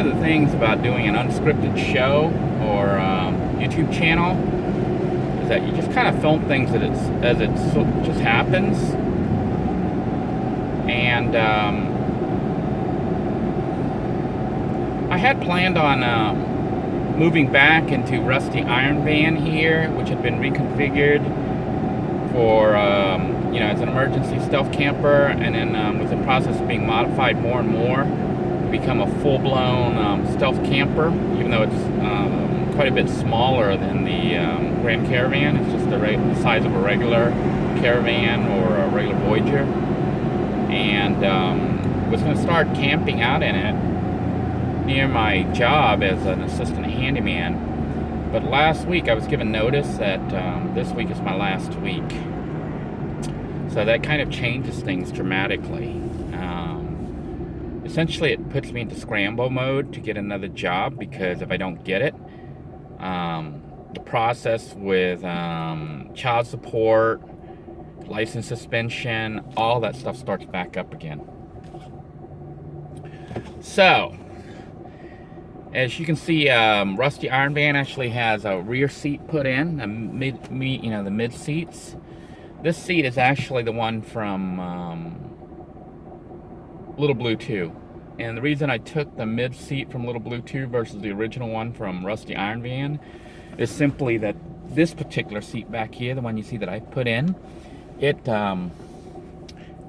of the things about doing an unscripted show or YouTube channel is that you just kind of film things as it just happens. And I had planned on moving back into Rusty Iron Van here, which had been reconfigured for as an emergency stealth camper, and then was in the process of being modified more and more to become a full-blown stealth camper, even though it's quite a bit smaller than the Grand Caravan. It's just the size of a regular Caravan or a regular Voyager, and was going to start camping out in it near my job as an assistant handyman. But last week I was given notice that this week is my last week. So that kind of changes things dramatically. Essentially it puts me into scramble mode to get another job, because if I don't get it, the process with child support, license suspension, all that stuff starts back up again. So, as you can see, Rusty Iron Van actually has a rear seat put in, the mid seats. This seat is actually the one from Little Blue 2. And the reason I took the mid seat from Little Blue 2 versus the original one from Rusty Iron Van is simply that this particular seat back here, the one you see that I put in, it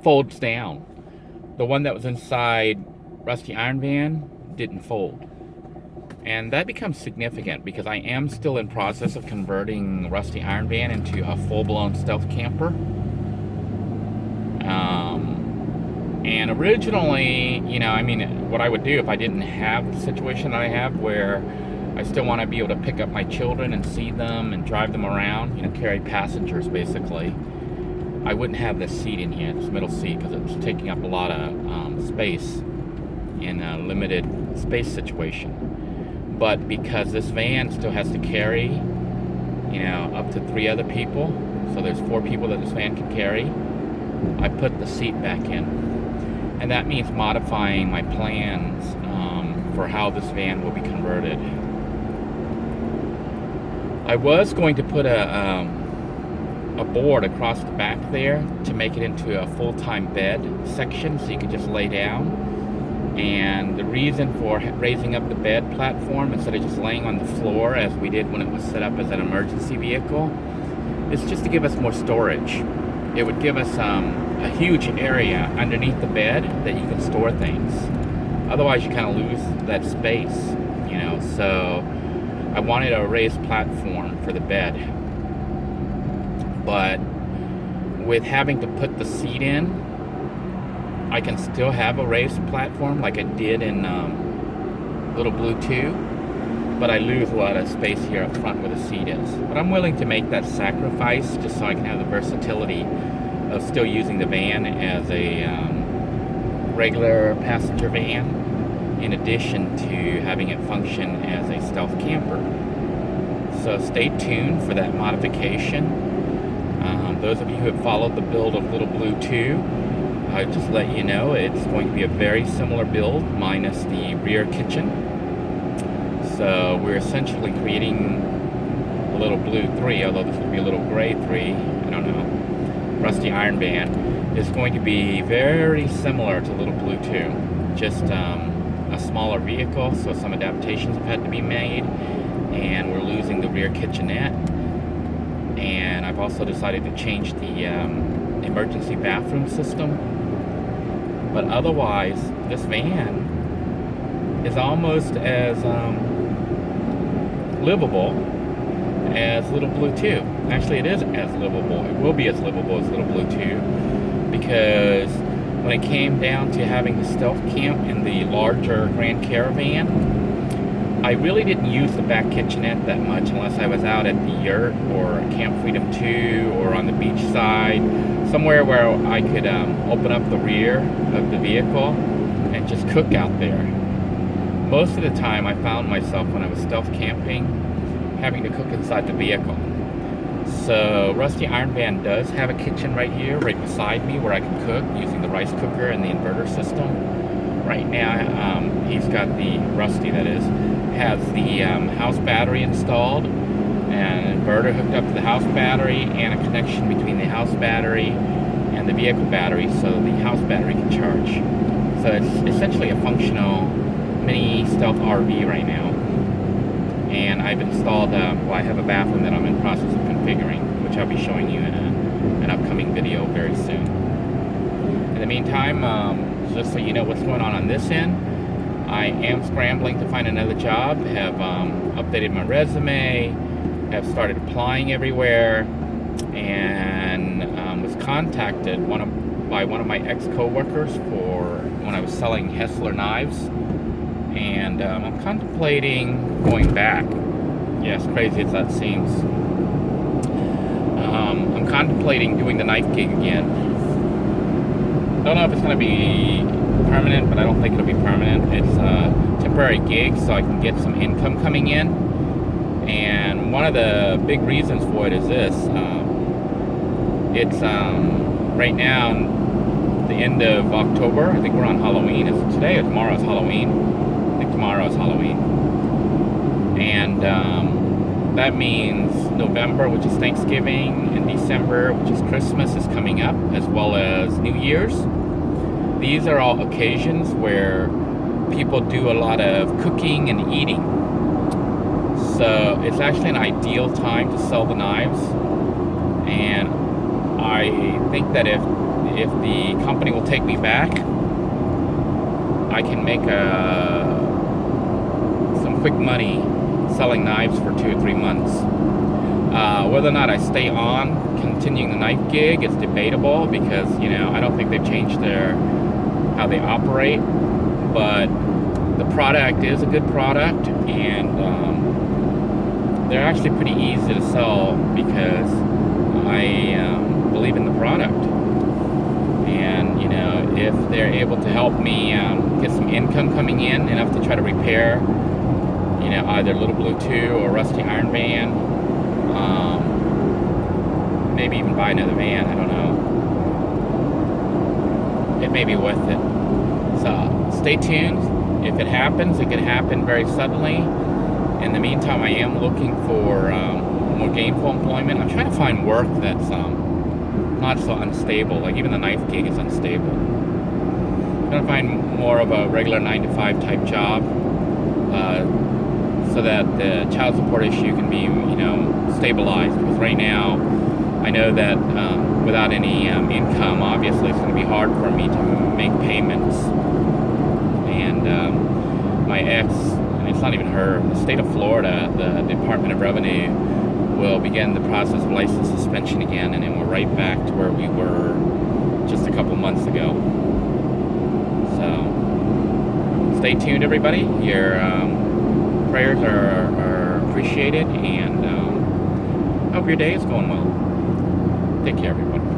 folds down. The one that was inside Rusty Iron Van didn't fold. And that becomes significant because I am still in process of converting Rusty Iron Van into a full-blown stealth camper. And originally, what I would do if I didn't have the situation that I have, where I still want to be able to pick up my children and see them and drive them around, carry passengers basically, I wouldn't have this seat in here, this middle seat, because it's taking up a lot of space in a limited space situation. But because this van still has to carry, up to 3 other people, so there's 4 people that this van can carry, I put the seat back in. And that means modifying my plans for how this van will be converted. I was going to put a board across the back there to make it into a full-time bed section, so you could just lay down. And the reason for raising up the bed platform instead of just laying on the floor as we did when it was set up as an emergency vehicle is just to give us more storage. It would give us a huge area underneath the bed that you can store things. Otherwise you kind of lose that space, so I wanted a raised platform for the bed. But with having to put the seat in, I can still have a raised platform like I did in Little Blue 2, but I lose a lot of space here up front where the seat is. But I'm willing to make that sacrifice just so I can have the versatility of still using the van as a regular passenger van, in addition to having it function as a stealth camper. So stay tuned for that modification. Those of you who have followed the build of Little Blue 2, I'll just let you know it's going to be a very similar build, minus the rear kitchen. So we're essentially creating a Little Blue 3, although this will be a Little Gray 3, I don't know. Rusty Iron Van is going to be very similar to Little Blue 2, just a smaller vehicle, so some adaptations have had to be made, and we're losing the rear kitchenette. And I've also decided to change the emergency bathroom system. But otherwise, this van is almost as livable as Little Blue 2. Actually, it is as livable. It will be as livable as Little Blue 2, because when it came down to having the stealth camp in the larger Grand Caravan, I really didn't use the back kitchenette that much unless I was out at the yurt or Camp Freedom 2 or on the beach side, somewhere where I could open up the rear of the vehicle and just cook out there. Most of the time I found myself, when I was stealth camping, having to cook inside the vehicle. So Rusty Iron Van does have a kitchen right here, right beside me, where I can cook using the rice cooker and the inverter system. right now. He's got the Rusty, that is, has the house battery installed, and an inverter hooked up to the house battery, and a connection between the house battery and the vehicle battery, so the house battery can charge. So it's essentially a functional mini stealth RV right now. And I've installed, well, I have a bathroom that I'm in process of configuring, which I'll be showing you in an upcoming video very soon. In the meantime, just so you know what's going on this end, I am scrambling to find another job, have updated my resume, have started applying everywhere, and was contacted by one of my ex-co-workers for when I was selling Hessler knives, and I'm contemplating going back. Yeah, as crazy as that seems. I'm contemplating doing the knife gig again. Don't know if it's going to be permanent, but I don't think it'll be permanent. It's a temporary gig, so I can get some income coming in. And one of the big reasons for it is this. It's right now, the end of October. I think we're on Halloween. Is it today or tomorrow is Halloween? I think tomorrow is Halloween. And that means November, which is Thanksgiving, and December, which is Christmas, is coming up, as well as New Year's. These are all occasions where people do a lot of cooking and eating. So it's actually an ideal time to sell the knives. And I think that if the company will take me back, I can make some quick money selling knives for 2 or 3 months. Whether or not I stay on continuing the knife gig is debatable, because I don't think they've changed how they operate. But the product is a good product, and they're actually pretty easy to sell because I believe in the product. And if they're able to help me get some income coming in, enough to try to repair either Little Blue 2 or Rusty Iron Van, maybe even buy another van, I don't know. It may be worth it. So stay tuned. If it happens, it could happen very suddenly. In the meantime, I am looking for more gainful employment. I'm trying to find work that's not so unstable. Like even the knife gig is unstable. I'm going to find more of a regular 9-to-5 type job, so that the child support issue can be, stabilized. Because right now, I know that without any income, obviously, it's going to be hard for me to make payments. And my ex, and it's not even her, the state of Florida, the Department of Revenue, will begin the process of license suspension again, and then we're right back to where we were just a couple months ago. So stay tuned, everybody. Your prayers are appreciated, and I hope your day is going well. Take care, everyone.